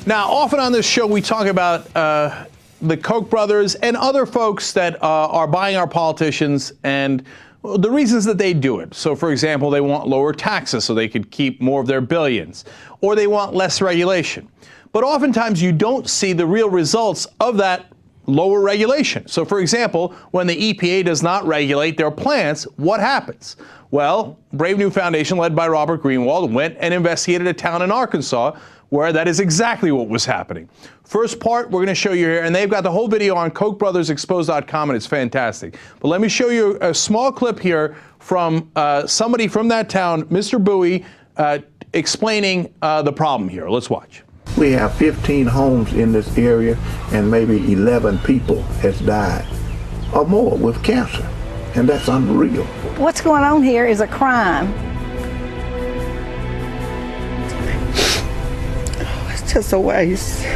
Now, often on this show, we talk about the Koch brothers and other folks that are buying our politicians and the reasons that they do it. So, for example, they want lower taxes so they could keep more of their billions, or they want less regulation. But oftentimes you don't see the real results of that lower regulation. So, for example, when the EPA does not regulate their plants, what happens? Well, Brave New Foundation, led by Robert Greenwald, went and investigated a town in Arkansas where that is exactly what was happening. First part, we're going to show you here, and they've got the whole video on KochBrothersExposed.com, and it's fantastic. But let me show you a small clip here from somebody from that town, Mr. Bowie, explaining the problem here. Let's watch. We have 15 homes in this area, and maybe 11 people has died or more with cancer, and that's unreal. What's going on here is a crime. It's just a waste.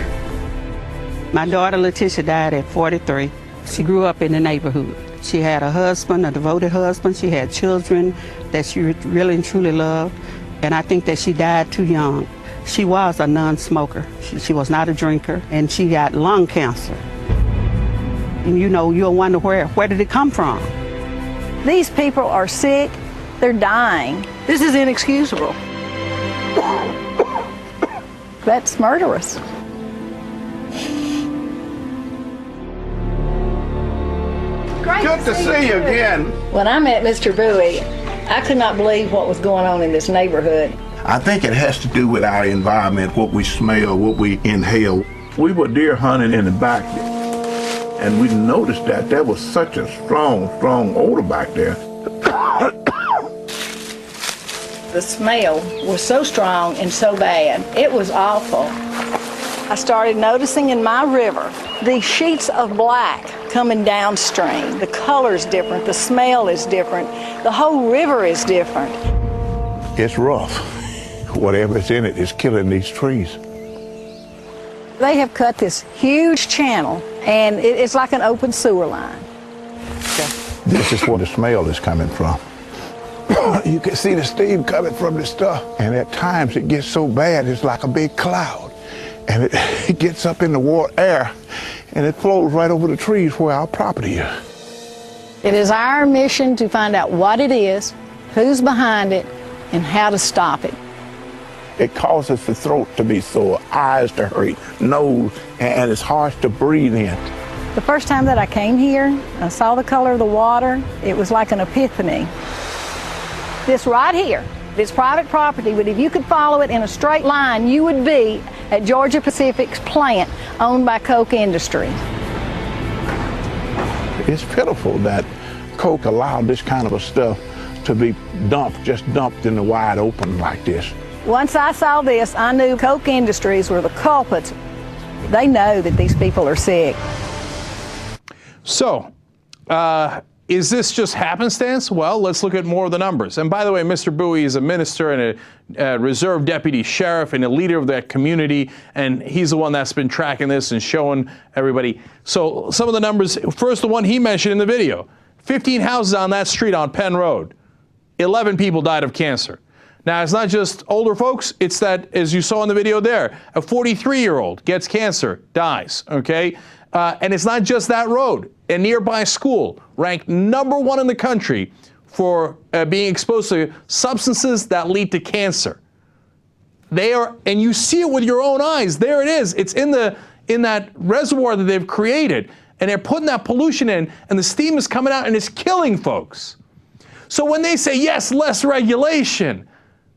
My daughter Letitia died at 43. She grew up in the neighborhood. She had a husband, a devoted husband. She had children that she really and truly loved, and I think that she died too young. She was a non-smoker. She was not a drinker, and she got lung cancer. And you know, you'll wonder where did it come from? These people are sick, they're dying. This is inexcusable. That's murderous. Good to see you again. When I met Mr. Bowie, I could not believe what was going on in this neighborhood. I think it has to do with our environment, what we smell, what we inhale. We were deer hunting in the back, and we noticed that there was such a strong odor back there. The smell was so strong and so bad. It was awful. I started noticing in my river these sheets of black coming downstream. The color's different, the smell is different, the whole river is different. It's rough. Whatever's in it is killing these trees. They have cut this huge channel, and it's like an open sewer line. This is where the smell is coming from. You can see the steam coming from this stuff, and at times it gets so bad it's like a big cloud, and it gets up in the water air, and it flows right over the trees where our property is. It is our mission to find out what it is, who's behind it, and how to stop it. It causes the throat to be sore, eyes to hurt, nose, and it's hard to breathe in. The first time that I came here, I saw the color of the water. It was like an epiphany. This right here, it's private property, but if you could follow it in a straight line, you would be at Georgia Pacific's plant owned by Koch Industries. It's pitiful that Koch allowed this kind of a stuff to be just dumped in the wide open like this. Once I saw this, I knew Koch Industries were the culprits. They know that these people are sick. So, is this just happenstance? Well, let's look at more of the numbers. And by the way, Mr. Bowie is a minister and a reserve deputy sheriff and a leader of that community, and he's the one that's been tracking this and showing everybody. So some of the numbers, first the one he mentioned in the video, 15 houses on that street on Penn Road, 11 people died of cancer. Now, it's not just older folks, it's that, as you saw in the video there, a 43-year-old gets cancer, dies, okay? And it's not just that road. A nearby school ranked #1 in the country for being exposed to substances that lead to cancer. They are, and you see it with your own eyes. There it is. It's in that reservoir that they've created, and they're putting that pollution in, and the steam is coming out, and it's killing folks. So when they say, yes, less regulation,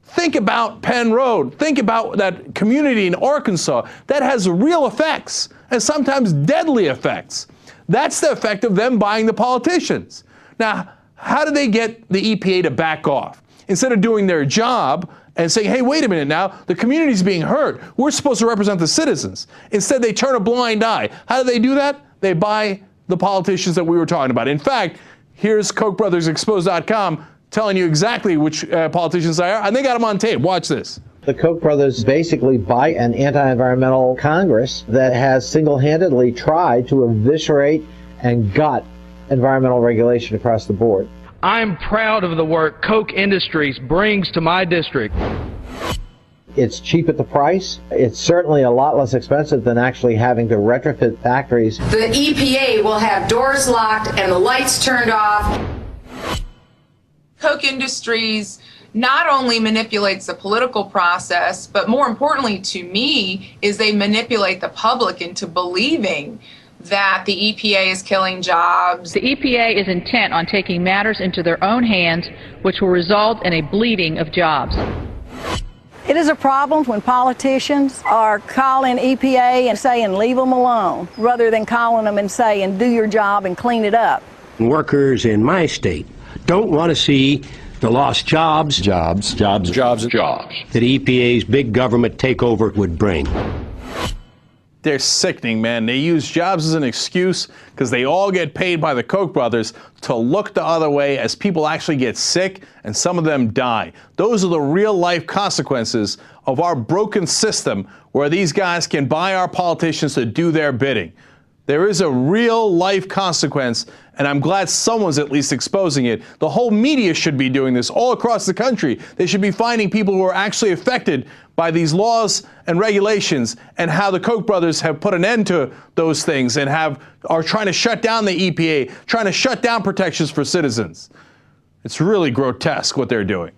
think about Penn Road. Think about that community in Arkansas. That has real effects, and sometimes deadly effects. That's the effect of them buying the politicians. Now, how do they get the EPA to back off? Instead of doing their job and saying, hey, wait a minute now, the community's being hurt. We're supposed to represent the citizens. Instead, they turn a blind eye. How do they do that? They buy the politicians that we were talking about. In fact, here's KochBrothersExposed.com telling you exactly which politicians they are, and they got them on tape. Watch this. The Koch brothers basically buy an anti-environmental Congress that has single-handedly tried to eviscerate and gut environmental regulation across the board. I'm proud of the work Koch Industries brings to my district. It's cheap at the price. It's certainly a lot less expensive than actually having to retrofit factories. The EPA will have doors locked and the lights turned off. Koch Industries not only manipulates the political process, but more importantly to me is they manipulate the public into believing that the EPA is killing jobs. The EPA is intent on taking matters into their own hands, which will result in a bleeding of jobs. It is a problem when politicians are calling EPA and saying leave them alone, rather than calling them and saying do your job and clean it up. Workers in my state don't want to see the lost jobs that EPA's big government takeover would bring. They're sickening, man. They use jobs as an excuse because they all get paid by the Koch brothers to look the other way as people actually get sick and some of them die. Those are the real life consequences of our broken system where these guys can buy our politicians to do their bidding. There is a real life consequence, and I'm glad someone's at least exposing it. The whole media should be doing this all across the country. They should be finding people who are actually affected by these laws and regulations and how the Koch brothers have put an end to those things and are trying to shut down the EPA, trying to shut down protections for citizens. It's really grotesque what they're doing.